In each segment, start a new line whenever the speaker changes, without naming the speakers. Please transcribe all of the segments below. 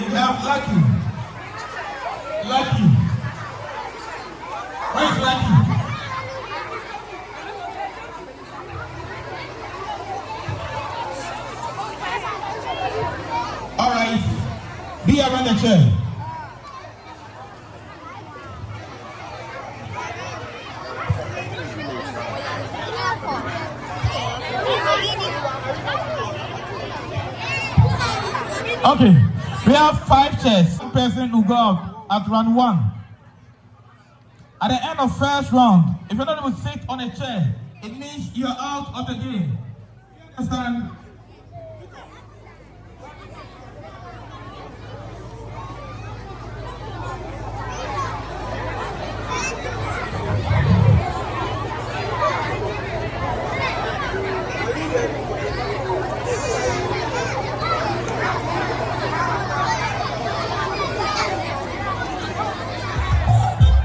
We have Lucky. Lucky. Where is Lucky? All right. Be around the chair. Okay. We have 5 chairs. One person will go out at round 1. At the end of first round, if you're not able to sit on a chair, it means you're out of the game. You understand?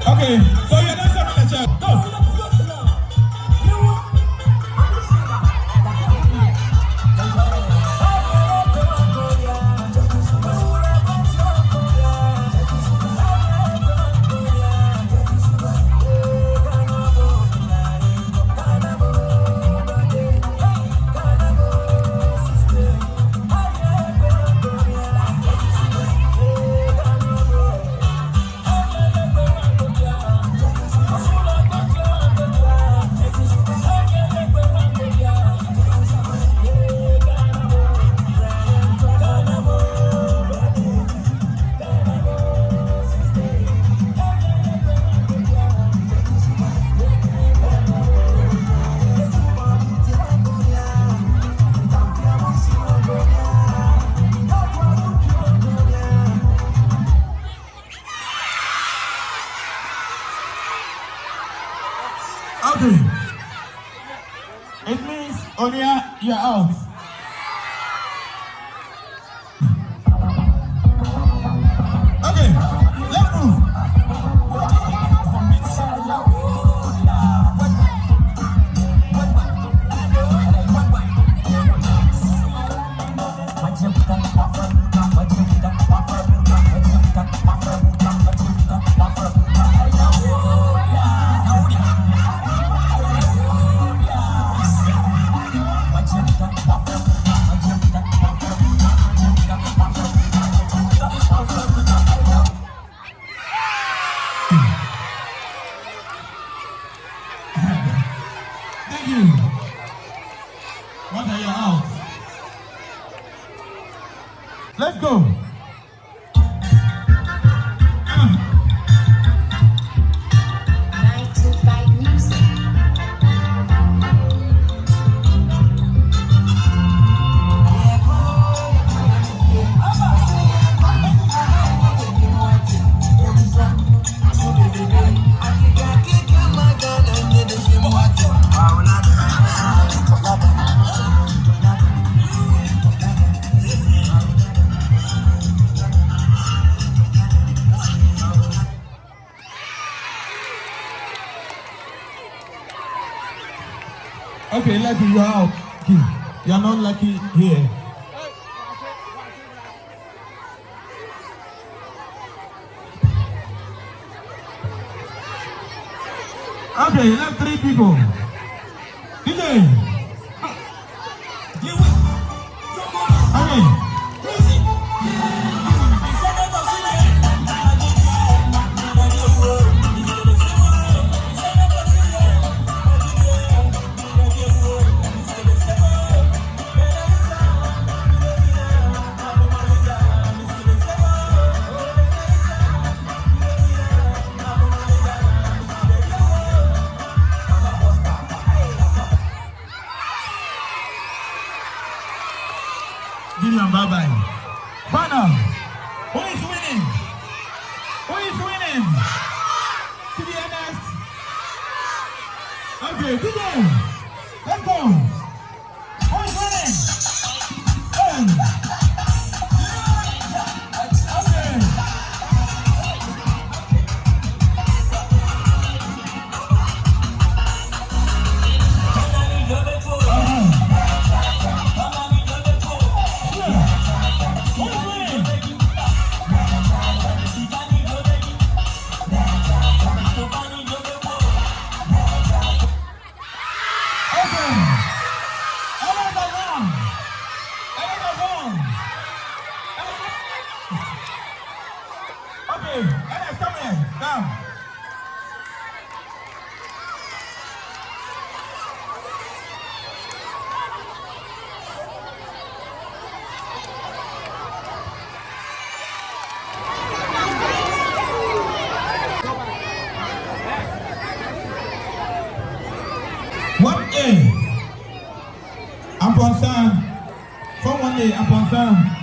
Okay, so you're not sitting on the chair. Go. Okay. It means, Onia, you're out. Okay, let's move. Thank you. What are you out? Let's go. Okay, Lucky, you're out. You're not lucky here. Okay, left 3 people. DJ. Okay. Bye-bye. Final. Who is winning? Who is winning? To be honest. Okay, DJ. Let's go. Who is winning? Okay. Okay, Ernest, come here. Come. One day, upon sun, from one day upon sun.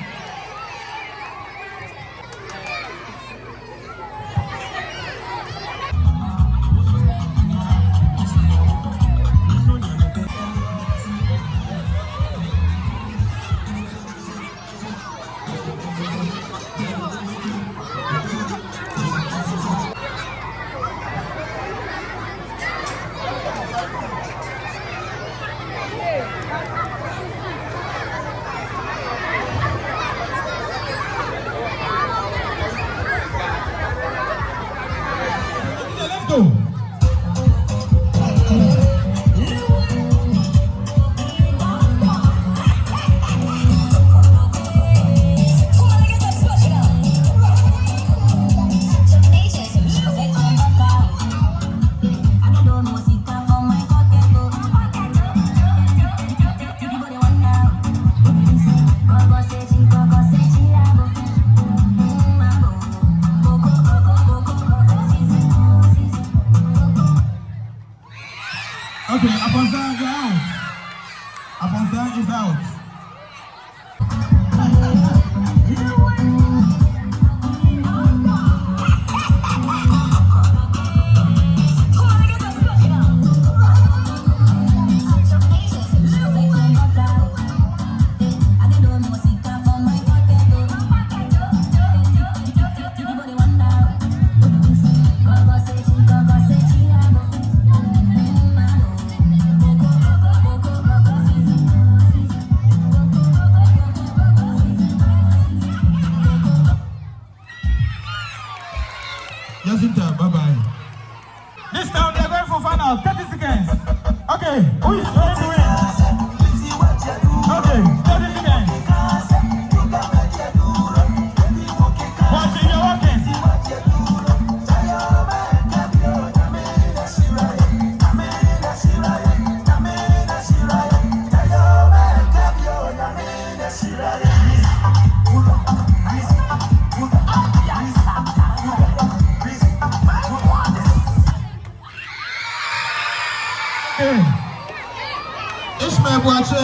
Okay, Aponza, you're out. Aponza is out. Bye-bye. This time they're going for final. 30 seconds. Okay, who is going to win? Okay, 30 seconds. Watching, you're walking. Ishmael Boache,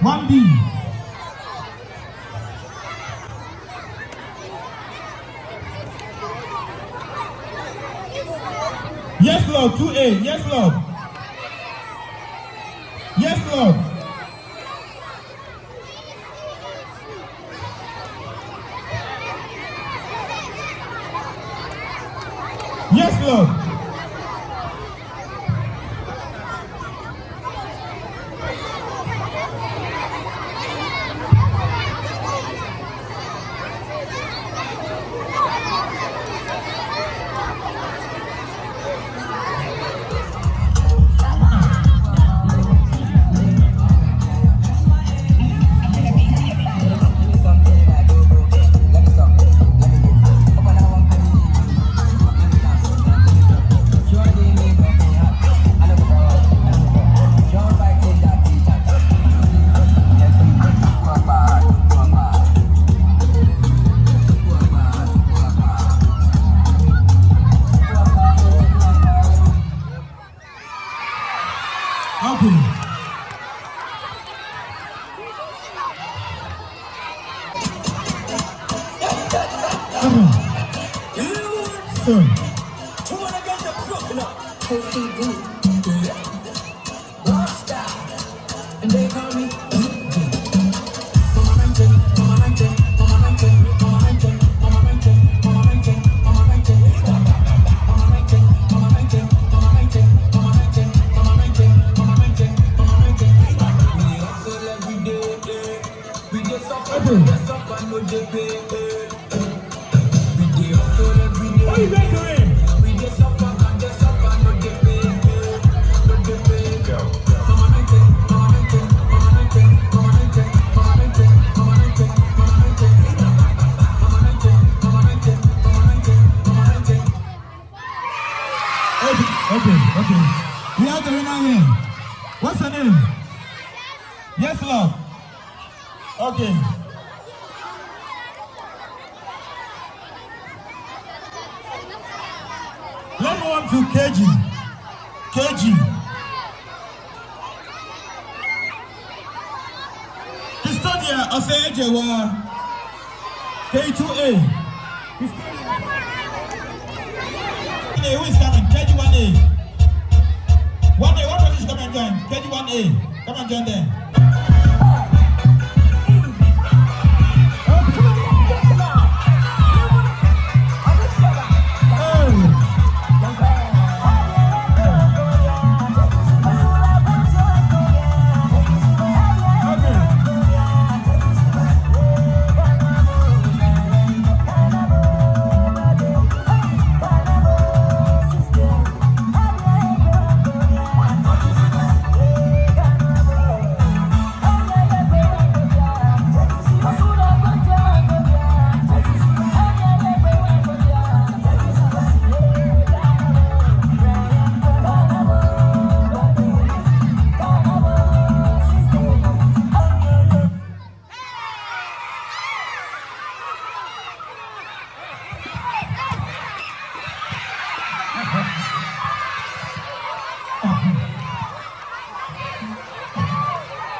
1B. Yes, Lord, 2A. Yes, Lord. Yes, Lord. Yes, Lord. Okay. We have the winner here. What's her name? Yes, Lord. Okay. Let's go on to KG. KG. Custodia Osejewa. K2A. Who is coming? KG1A. 1A, what person is coming and join? KG1A. Come and join them.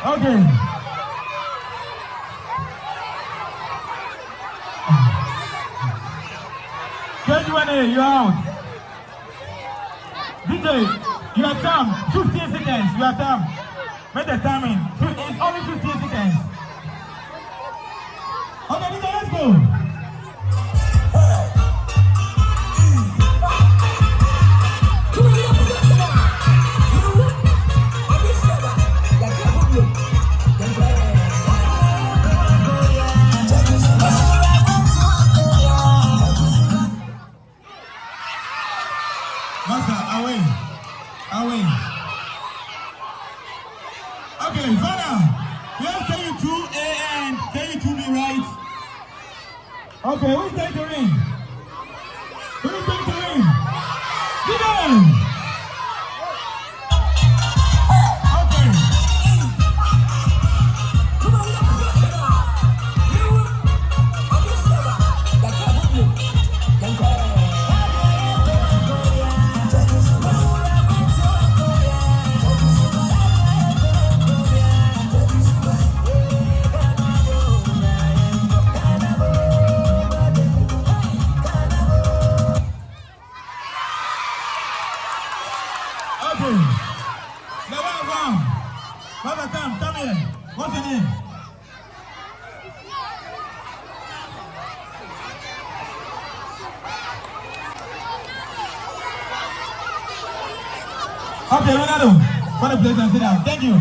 Okay. KG1A, you're out. DJ, you are time. 15 seconds. You are time. Make the timing. It's only 15 seconds. Okay, DJ, let's go. Away. Okay, Vanna, we have KU2A and KU2B, right? Okay, who's going to ring? Who's going to ring? Get on! Come here. What's your name? Okay, Ronaldo. What a pleasure. Sit down. Thank you.